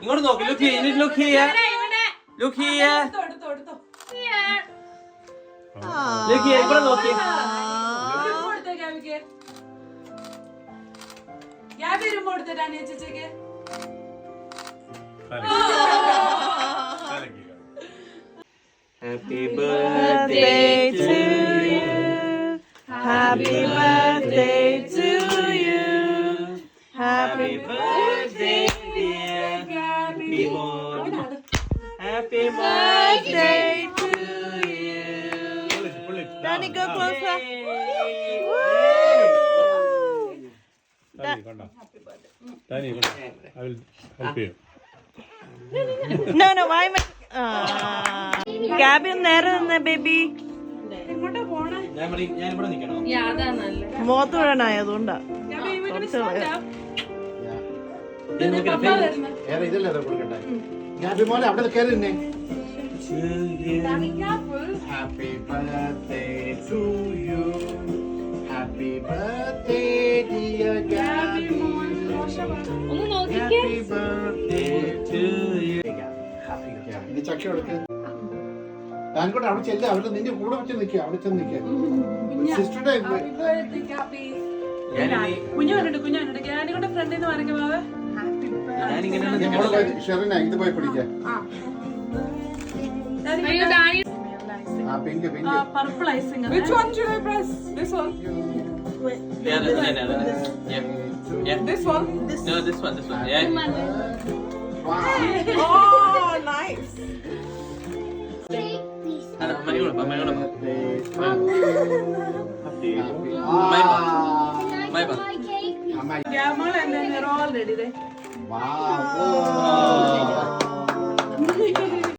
ഇങ്ങോട്ട് നോക്ക്. Look here. Look here. Look here. Look here. ഇവിടെ നോക്ക്. Happy birthday to you. Happy birthday to you. Happy birthday dear Gabby. Happy birthday to you. Danny, go closer. Danny, I will help you. No, why am I? Gabby, നേരെ നിന്നേ baby. മുഖത്ത് വീഴാനായി അതുകൊണ്ടാ. Happy birthday to you. Happy birthday dear Gabby. Happy birthday to you. ഇനി ചക്ക എടുക്ക്. ഞാൻകൂടെ അവിടെ ചെല്ല. അവിടെ നിന്റെ കൂടെ വെച്ച് നിൽക്കുക. അവിടെ ചെന്ന് നിൽക്കുക. സിസ്റ്ററുടെ ഷെറിന ഇത് പോയി പിടിക്കാം. Pink. Purple icing. Which one should I press? This one? Yeah. This one? No, this one. Yeah. Wow. Oh, nice. My Gamal and then they're all ready. Wow.